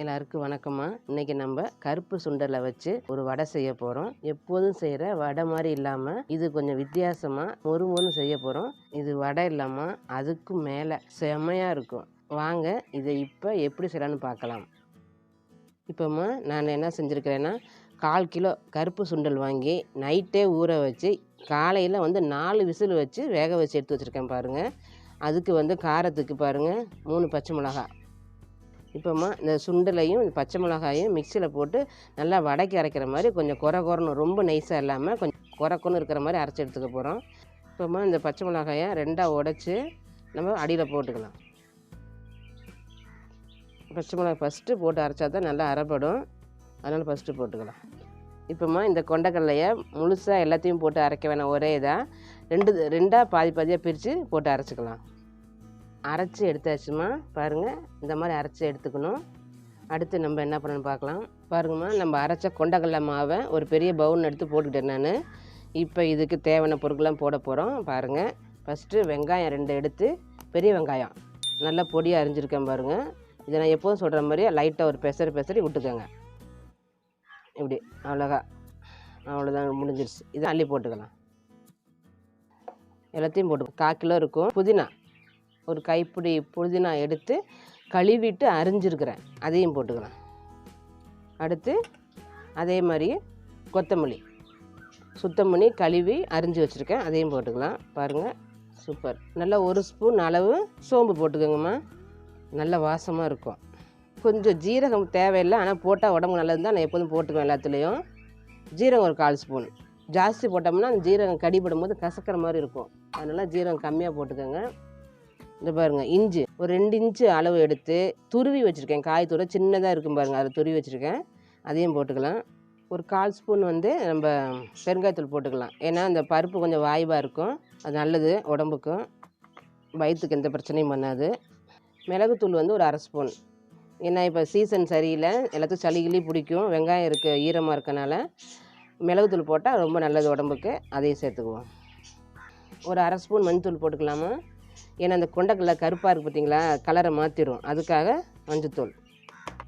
எல்லாருக்கும் வணக்கம்மா. இன்றைக்கி நம்ம கருப்பு சுண்டலை வச்சு ஒரு வடை செய்ய போகிறோம். எப்போதும் செய்கிற வடை மாதிரி இல்லாமல் இது கொஞ்சம் வித்தியாசமாக மொறுமொறுன்னு செய்ய போகிறோம். இது வடை இல்லாமல் அதுக்கும் மேலே செம்மையாக இருக்கும். வாங்க இதை இப்போ எப்படி செய்யலான்னு பார்க்கலாம். இப்போம்மா நான் என்ன செஞ்சுருக்கிறேன்னா 1/4 கிலோ கருப்பு சுண்டல் வாங்கி நைட்டே ஊற வச்சு காலையில் 4 விசில் வச்சு வேக வச்சு எடுத்து வச்சுருக்கேன் பாருங்கள். அதுக்கு காரத்துக்கு பாருங்கள் 3 பச்சை மிளகாய். இப்போம்மா இந்த சுண்டலையும் இந்த பச்சை மிளகாயும் மிக்சியில் போட்டு நல்லா வடைக்கு அரைக்கிற மாதிரி கொஞ்சம் குறன்னு, ரொம்ப நைஸாக இல்லாமல் கொஞ்சம் குறன்னு இருக்கிற மாதிரி அரைச்சி எடுத்துக்க போகிறோம். இப்போம்மா இந்த பச்சை மிளகாயை 2ஆக உடைச்சி நம்ம அடியில் போட்டுக்கலாம். பச்சை மிளகாய் ஃபஸ்ட்டு போட்டு அரைச்சா தான் நல்லா அரைப்படும், அதனால் ஃபஸ்ட்டு போட்டுக்கலாம். இப்போம்மா இந்த கொண்டக்கடலையை முழுசாக எல்லாத்தையும் போட்டு அரைக்க வேணாம், ஒரே இதாக ரெண்டாக பாதியாக பிரித்து போட்டு அரைச்சிக்கலாம். அரைச்சி எடுத்தாச்சுமா பாருங்கள், இந்த மாதிரி அரைச்சி எடுத்துக்கணும். அடுத்து நம்ம என்ன பண்ணணும்னு பார்க்கலாம். பாருங்கம்மா, நம்ம அரைச்ச கொண்டக்கடலை மாவை ஒரு பெரிய பவுல் எடுத்து போட்டுக்கிட்டேன் நான். இப்போ இதுக்கு தேவையான பொருட்கள்லாம் போட போகிறோம் பாருங்கள். ஃபஸ்ட்டு வெங்காயம் 2 எடுத்து, பெரிய வெங்காயம் நல்லா பொடியாக அரிஞ்சிருக்கேன் பாருங்கள். இதை நான் எப்போதும் சொல்கிற மாதிரியே லைட்டாக ஒரு பெசரி விட்டுக்கோங்க. இப்படி அவ்வளோதான் முடிஞ்சிருச்சு. இதை அள்ளி போட்டுக்கலாம். எல்லாத்தையும் போட்டு 1/4 கிலோ இருக்கும். புதினா ஒரு கைப்பிடி புதினா எடுத்து கழுவிட்டு அரிஞ்சிருக்கிறேன், அதையும் போட்டுக்கலாம். அடுத்து அதே மாதிரி கொத்தமல்லி சுத்தம் பண்ணி கழுவி அரிஞ்சு வச்சுருக்கேன், அதையும் போட்டுக்கலாம். பாருங்கள், சூப்பர். நல்லா 1 ஸ்பூன் அளவு சோம்பு போட்டுக்கோங்கம்மா, நல்ல வாசமாக இருக்கும். கொஞ்சம் ஜீரகம் தேவையில்லை, ஆனால் போட்டால் உடம்பு நல்லது தான், நான் எப்போதும் போட்டுக்குவேன் எல்லாத்துலேயும். ஜீரகம் ஒரு 1/4 ஸ்பூன். ஜாஸ்தி போட்டோம்னா அந்த ஜீரகம் கடிபடும் போது கசக்கிற மாதிரி இருக்கும், அதனால் ஜீரகம் கம்மியாக போட்டுக்கோங்க. இந்த பாருங்கள், இஞ்சி ஒரு 2 இன்ச்சு அளவு எடுத்து துருவி வச்சுருக்கேன். காய் துறை சின்னதாக இருக்கும் பாருங்கள், அதில் துருவி வச்சுருக்கேன், அதையும் போட்டுக்கலாம். ஒரு 1/4 ஸ்பூன் நம்ம பெருங்காயத்தூள் போட்டுக்கலாம். ஏன்னா அந்த பருப்பு கொஞ்சம் வாய்வாக இருக்கும், அது நல்லது உடம்புக்கும், வயிற்றுக்கு எந்த பிரச்சனையும் பண்ணாது. மிளகுத்தூள் ஒரு 1/2 ஸ்பூன். ஏன்னா இப்போ சீசன் சரியில்லை, எல்லாத்துக்கும் சளி பிடிக்கும், வெங்காயம் ஈரமாக இருக்கனால மிளகுத்தூள் போட்டால் ரொம்ப நல்லது உடம்புக்கு, அதையும் சேர்த்துக்குவோம். ஒரு 1/2 ஸ்பூன் மஞ்சத்தூள் போட்டுக்கலாமா, ஏன்னா அந்த கொண்டக்கடலை கருப்பாக இருக்குது பார்த்தீங்களா, கலரை மாற்றிடும், அதுக்காக மஞ்சத்தூள்.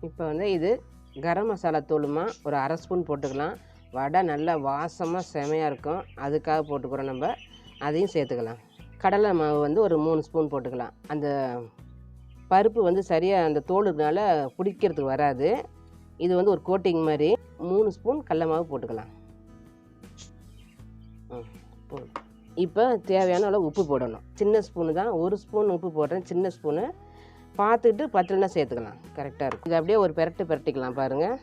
இப்போ இது கரம் மசாலா தூளுமா ஒரு 1/2 ஸ்பூன் போட்டுக்கலாம். வடை நல்லா வாசமாக செமையாக இருக்கும், அதுக்காக போட்டுக்கிறோம் நம்ம, அதையும் சேர்த்துக்கலாம். கடலை மாவு ஒரு 3 ஸ்பூன் போட்டுக்கலாம். அந்த பருப்பு சரியாக அந்த தோலுனால பிடிக்கிறதுக்கு வராது, இது ஒரு கோட்டிங் மாதிரி. 3 ஸ்பூன் கடலை மாவு போட்டுக்கலாம். இப்போ தேவையான அளவு உப்பு போடணும். சின்ன ஸ்பூனு தான், 1 ஸ்பூன் உப்பு போடுறேன், சின்ன ஸ்பூனு. பார்த்துட்டு பத்தலைன்னா சேர்த்துக்கலாம், கரெக்டாக இருக்கும். இது அப்படியே ஒரு பெரட்டிக்கலாம் பாருங்கள்.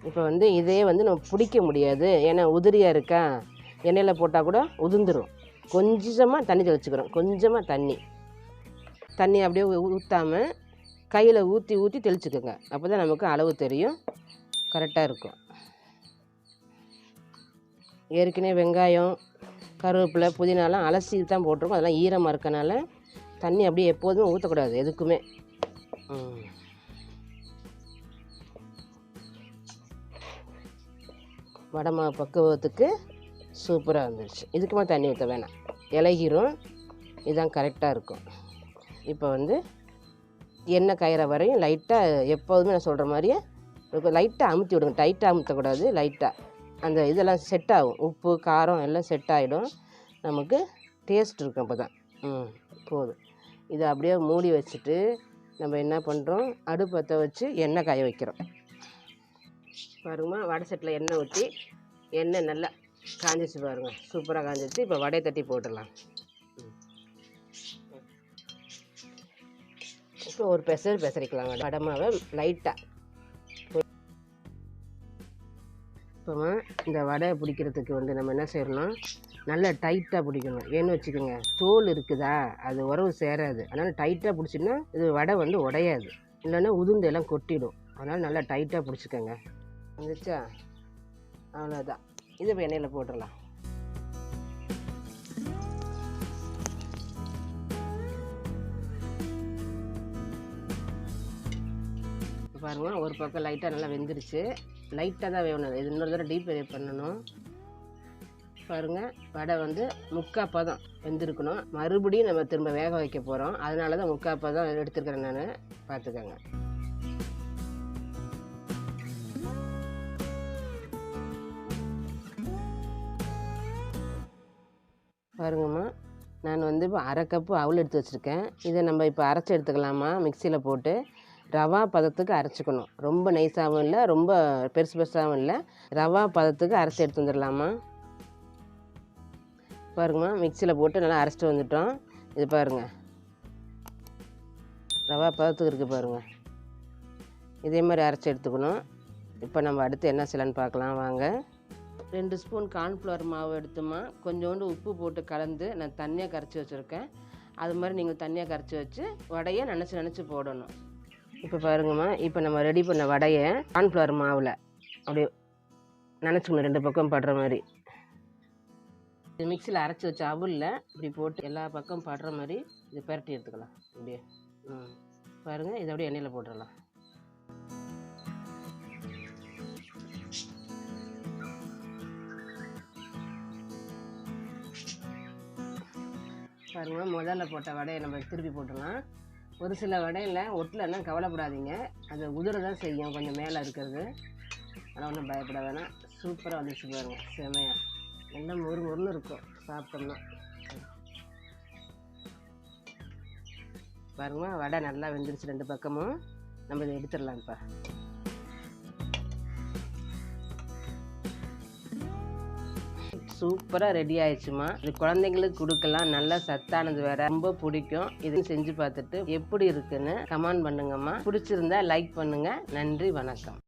இப்போ இதே நம்ம பிடிக்க முடியாது, ஏன்னா உதிரியாக இருக்கா, எண்ணெயில் போட்டால் கூட உதிர்ந்துடும். கொஞ்சமாக தண்ணி தெளிச்சுக்கிறோம், கொஞ்சமாக தண்ணி அப்படியே ஊற்றாமல் கையில் ஊற்றி தெளிச்சுக்கோங்க, அப்போ தான் நமக்கு அளவு தெரியும், கரெக்டாக இருக்கும். ஏற்கனவே வெங்காயம் கருவேப்பிலை புதினாலாம் அலசி தான் போட்டிருக்கோம், அதெல்லாம் ஈரமாக இருக்கனால தண்ணி அப்படியே எப்போதுமே ஊற்றக்கூடாது எதுக்குமே. வடை மாவு பக்குவத்துக்கு சூப்பராக வந்துடுச்சு. இதுக்குமே தண்ணி ஊற்ற வேணாம், இலகிரும், இதுதான் கரெக்டாக இருக்கும். இப்போ எண்ணெய் காயிற வரையும் லைட்டாக, எப்போதுமே நான் சொல்கிற மாதிரியே லைட்டாக அமுத்தி விடுங்க, டைட்டாக அமுத்தக்கூடாது, லைட்டாக அந்த இதெல்லாம் செட் ஆகும், உப்பு காரம் எல்லாம் செட் ஆகிடும், நமக்கு டேஸ்ட் இருக்கும். அப்போ தான் போதும். இதை அப்படியே மூடி வச்சுட்டு நம்ம என்ன பண்ணுறோம், அடுப்பத்தை வச்சு எண்ணெய் காய வைக்கிறோம். பாருங்கம்மா, வடை செட்டில் எண்ணெய் ஊற்றி, எண்ணெய் நல்லா காஞ்சிச்சு பாருங்கள், சூப்பராக காஞ்சிச்சு. இப்போ வடையை தட்டி போட்டுடலாம். இப்போ ஒரு பெசரிக்கலாம் வடை மாவை லைட்டாக. இப்போமா இந்த வடையை பிடிக்கிறதுக்கு நம்ம என்ன செய்யணும், நல்லா டைட்டாக பிடிக்கணும். ஏன்னு வச்சுக்கோங்க, தோல் இருக்குதா, அது உறவு சேராது, அதனால் டைட்டாக பிடிச்சின்னா இது வடை உடையாது, இல்லைன்னா உதுந்து எல்லாம் கொட்டிடும், அதனால் நல்லா டைட்டாக பிடிச்சிக்கோங்க. வந்துச்சா, அவ்வளோதான். இது இப்போ எண்ணெயில் போட்டுடலாம். பாருங்கள், ஒரு பக்கம் லைட்டாக நல்லா வெந்துருச்சு, லைட்டாக தான் வேகணும், இது இன்னொரு தடவை டீப் ஃப்ரை பண்ணணும். பாருங்கள், வடை வந்து முக்கால் பதம் வெந்திருக்கணும். மறுபடியும் நம்ம திரும்ப வேக வைக்க போகிறோம். அதனால தான் முக்கால் பதம் எடுத்துருக்கிறேன் நான். பார்த்துக்கோங்க. பாருங்கம்மா, நான் வந்து இப்போ 1/2 கப்பு அவல் எடுத்து வச்சுருக்கேன். இதை நம்ம இப்போ அரைச்சி எடுத்துக்கலாமா? மிக்சியில் போட்டு ரவா பதத்துக்கு அரைச்சிக்கணும். ரொம்ப நைஸாகவும் இல்லை, ரொம்ப பெருசு பெருசாகவும் இல்லை. ரவா பதத்துக்கு அரைச்சி எடுத்து வந்துடலாமா? பாருங்கம்மா, மிக்சியில் போட்டு நல்லா அரைச்சிட்டு வந்துட்டோம். இது பாருங்கள், ரவா பதத்துக்கு இருக்குது பாருங்கள். இதே மாதிரி அரைச்சி எடுத்துக்கணும். இப்போ நம்ம அடுத்து என்ன செய்யலான்னு பார்க்கலாம் வாங்க. 2 ஸ்பூன் கார்ன்ஃப்ளவர் மாவு எடுத்துமா, கொஞ்சோண்டு உப்பு போட்டு கலந்து நான் தண்ணியாக கரைச்சி வச்சுருக்கேன். அது மாதிரி நீங்கள் தண்ணியாக கரைச்சி வச்சு வடையை நினச்சி போடணும். இப்போ பாருங்கம்மா, இப்போ நம்ம ரெடி பண்ண வடையை கார்ன்ஃப்ளவர் மாவில் அப்படியே நினச்சிக்கணும், 2 பக்கம் படுற மாதிரி. இது மிக்சியில் அரைச்சி வச்ச அவலில் இப்படி போட்டு எல்லா பக்கம் படுற மாதிரி இது பரட்டி எடுத்துக்கலாம். இப்படியே பாருங்கள், இதை அப்படியே எண்ணெயில் போட்டுடலாம். பாருங்கள், முதல்ல போட்ட வடையை நம்ம திருப்பி போட்டுடலாம். ஒரு சில வடையில் ஒட்டலைன்னா கவலைப்படாதீங்க, அது உதிர தான் செய்யும் கொஞ்சம் மேலே இருக்கிறது. ஆனால் ஒன்றும் பயப்பட வேணாம். சூப்பராக வந்துச்சு பாருங்கள், செமையாக நல்லா மொறுன்னு இருக்கும் சாப்பிட்டோம்னா. பாருங்க, வடை நல்லா வெந்துருச்சு 2 பக்கமும். நம்ம இதை எடுத்துடலாம். இப்போ சூப்பராக ரெடி ஆயிடுச்சுமா. இது குழந்தைங்களுக்கு கொடுக்கலாம், நல்லா சத்தானது வேற, ரொம்ப பிடிக்கும். இது செஞ்சு பார்த்துட்டு எப்படி இருக்குன்னு கமெண்ட் பண்ணுங்கம்மா. பிடிச்சிருந்தா லைக் பண்ணுங்க. நன்றி, வணக்கம்.